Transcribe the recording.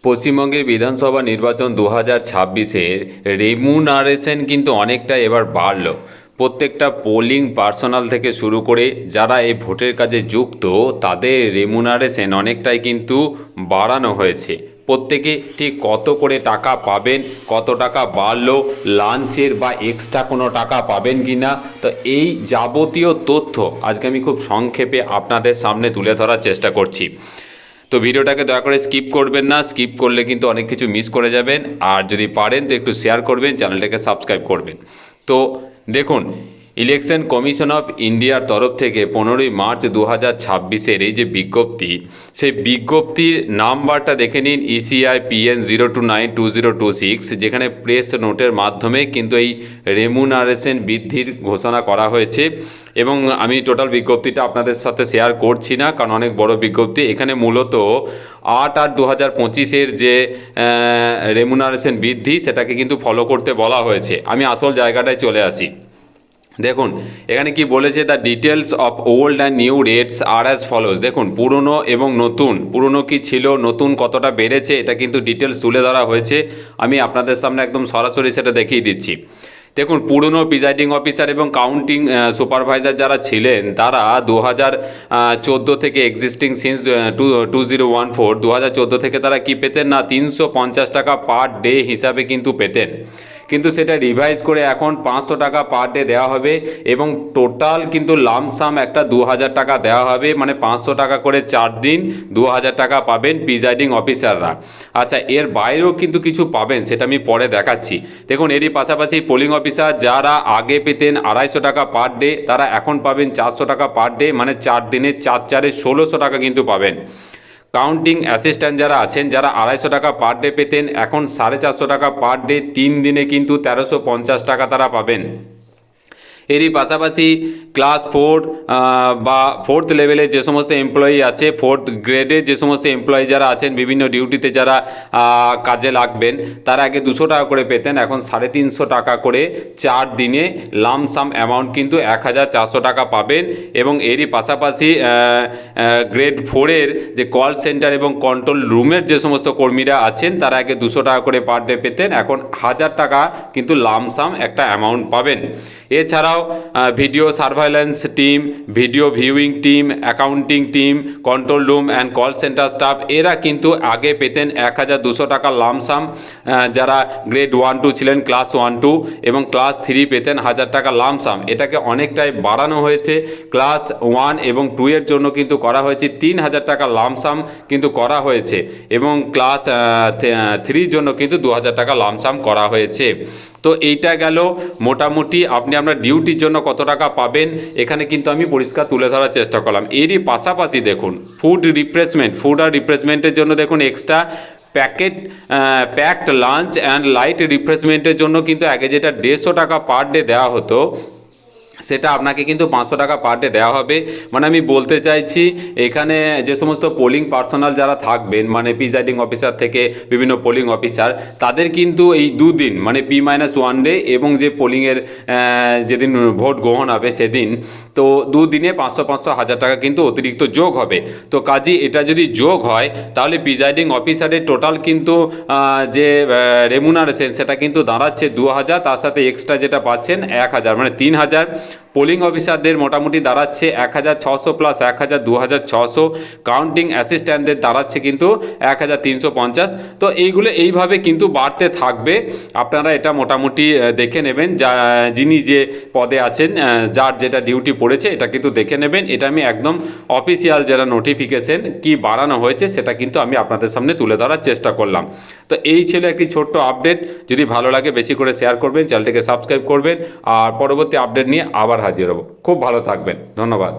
পশ্চিমবঙ্গের বিধানসভা নির্বাচন 2026-এর রেমুনারেশন কিন্তু অনেকটা এবার বাড়ল। প্রত্যেকটা পোলিং পার্সোনাল থেকে শুরু করে যারা এই ভোটের কাজে যুক্ত তাদের রেমুনারেশন অনেকটাই কিন্তু বাড়ানো হয়েছে। প্রত্যেকে ঠিক কত করে টাকা পাবেন, কত টাকা বাড়লো, লাঞ্চের বা এক্সট্রা কোনো টাকা পাবেন কি না, তো এই যাবতীয় তথ্য আজকে আমি খুব সংক্ষেপে আপনাদের সামনে তুলে ধরার চেষ্টা করছি। তো ভিডিওটাকে দয়া করে স্কিপ করবেন না, স্কিপ করলে কিন্তু অনেক কিছু মিস করে যাবেন। আর যদি পারেন তো একটু শেয়ার করবেন, চ্যানেলটাকে সাবস্ক্রাইব করবেন। তো দেখুন, ইলেকশন কমিশন অফ ইন্ডিয়ার তরফ থেকে 15ই মার্চ 2026-এর এই যে বিজ্ঞপ্তি, সেই বিজ্ঞপ্তির নাম্বারটা দেখে নিন, ECI PN 0292026, যেখানে প্রেস নোটের মাধ্যমে কিন্তু এই রেমুনারেশন বৃদ্ধির ঘোষণা করা হয়েছে। এবং আমি টোটাল বিজ্ঞপ্তিটা আপনাদের সাথে শেয়ার করছি না, কারণ অনেক বড় বিজ্ঞপ্তি। এখানে মূলত 8/8/2025-এর যে রেমুনারেশন বৃদ্ধি সেটাকে কিন্তু ফলো করতে বলা হয়েছে। আমি আসল জায়গাটায় চলে আসি। দেখুন এখানে কি বলেছে, the details of old and new rates are as follows. দেখুন পুরনো এবং নতুন, পুরনো কি ছিল, নতুন কতটা বেড়েছে, এটা কিন্তু ডিটেলস তুলে ধরা হয়েছে। আমি আপনাদের সামনে একদম সরাসরি সেটা দেখিয়ে দিচ্ছি। দেখুন, পুরনো প্রিজাইডিং অফিসার এবং কাউন্টিং সুপারভাইজার যারা ছিলেন তারা 2014 থেকে এক্সিস্টিং সিন্স 2014 2014 থেকে তারা কি পেতেন না, 350 টাকা পার ডে হিসাবে কিন্তু পেতেন। কিন্তু সেটা রিভাইজ করে এখন 500 টাকা পার ডে দেওয়া হবে এবং টোটাল কিন্তু লামসাম একটা 2000 টাকা দেওয়া হবে। মানে 500 টাকা করে 4 দিন 2000 টাকা পাবেন প্রিজাইডিং অফিসাররা। আচ্ছা, এর বাইরেও কিন্তু কিছু পাবেন, সেটা আমি পরে দেখাচ্ছি। দেখুন, এরই পাশাপাশি পোলিং অফিসার যারা আগে পেতেন 250 টাকা পার ডে, তারা এখন পাবেন 400 টাকা পার ডে, মানে 4 দিনে 4 1600 টাকা কিন্তু পাবেন। কাউন্টিং অ্যাসিস্ট্যান্ট যারা আছেন, যারা 250 টাকা পার ডে পেতেন, এখন 450 টাকা পার ডে, 3 দিনে কিন্তু 1350 টাকা তারা পাবেন। এরই পাশাপাশি ক্লাস 4 বা 4th লেভেলে যে সমস্ত এমপ্লয়ি আছে, 4th গ্রেডে যে সমস্ত এমপ্লয়ি যারা আছেন, বিভিন্ন ডিউটিতে যারা কাজে লাগবেন, তারা আগে 200 টাকা করে পেতেন, এখন 350 টাকা করে 4 দিনে লামসাম অ্যামাউন্ট কিন্তু 1400 টাকা পাবেন। এবং এরই পাশাপাশি গ্রেড 4-এর যে কল সেন্টার এবং কন্ট্রোল রুমের যে সমস্ত কর্মীরা আছেন, তারা আগে 200 টাকা করে পার ডে পেতেন, এখন 1000 টাকা কিন্তু লামসাম একটা অ্যামাউন্ট পাবেন। এছাড়াও video surveillance team, video viewing team, accounting team, control room and call centre staff, এরা কিন্তু আগে পেতেন 1200 টাকা লামসাম। যারা গ্রেড 1-2 ছিলেন, ক্লাস 1-2 এবং ক্লাস 3 পেতেন 1000 টাকা লামসাম। এটাকে অনেকটাই বাড়ানো হয়েছে। ক্লাস 1 এবং 2 এর জন্য কিন্তু করা হয়েছে 3000 টাকা লামসাম কিন্তু করা হয়েছে, এবং ক্লাস 3 জন্য কিন্তু 2000 টাকা লামসাম করা হয়েছে। তো এইটা গেল মোটামুটি আপনি আপনার ডিউটির জন্য কত টাকা পাবেন, এখানে কিন্তু আমি পরিষ্কার তুলে ধরার চেষ্টা করলাম। এরই পাশাপাশি দেখুন, ফুড আর রিফ্রেশমেন্টের জন্য দেখুন extra packed lunch and light রিফ্রেশমেন্টের জন্য কিন্তু আগে যেটা 150 টাকা পার ডে দেওয়া হতো, সেটা আপনাকে কিন্তু 500 টাকা পার ডে দেওয়া হবে। মানে আমি বলতে চাইছি, এখানে যে সমস্ত পোলিং পার্সোনাল যারা থাকবেন, মানে প্রিজাইডিং অফিসার থেকে বিভিন্ন পোলিং অফিসার, তাদের কিন্তু এই 2 দিন মানে P-1 ডে এবং যে পোলিংয়ের যেদিন ভোট গ্রহণ হবে সেদিন, তো 2 দিনে 500 1000 টাকা কিন্তু অতিরিক্ত যোগ হবে। তো কাজে এটা যদি যোগ হয় তাহলে প্রিজাইডিং অফিসারের টোটাল কিন্তু যে রেমুনারেশন সেটা কিন্তু দাঁড়াচ্ছে 2000, তার সাথে এক্সট্রা যেটা পাচ্ছেন 1000, মানে 3000। পোলিং অফিসারদের মোটামুটি দাঁড়াচ্ছে 1600 প্লাস 1000 2600। কাউন্টিং অ্যাসিস্ট্যান্টদের দাঁড়াচ্ছে কিন্তু 1350। তো এইভাবে কিন্তু বাড়তে থাকবে। আপনারা এটা মোটামুটি দেখে নেবেন, যিনি যে পদে আছেন, যার যেটা ডিউটি পড়েছে, এটা কিন্তু দেখে নেবেন। এটা আমি একদম অফিসিয়াল যেটা নোটিফিকেশন কি বাড়ানো হয়েছে সেটা কিন্তু আমি আপনাদের সামনে তুলে ধরার চেষ্টা করলাম। তো এই ছিল একটি ছোট্ট আপডেট। যদি ভালো লাগে বেশি করে শেয়ার করবেন, চ্যানেলটিকে সাবস্ক্রাইব করবেন, আর পরবর্তী আপডেট নিয়ে আবার হাজির হব। খুব ভালো থাকবেন, ধন্যবাদ।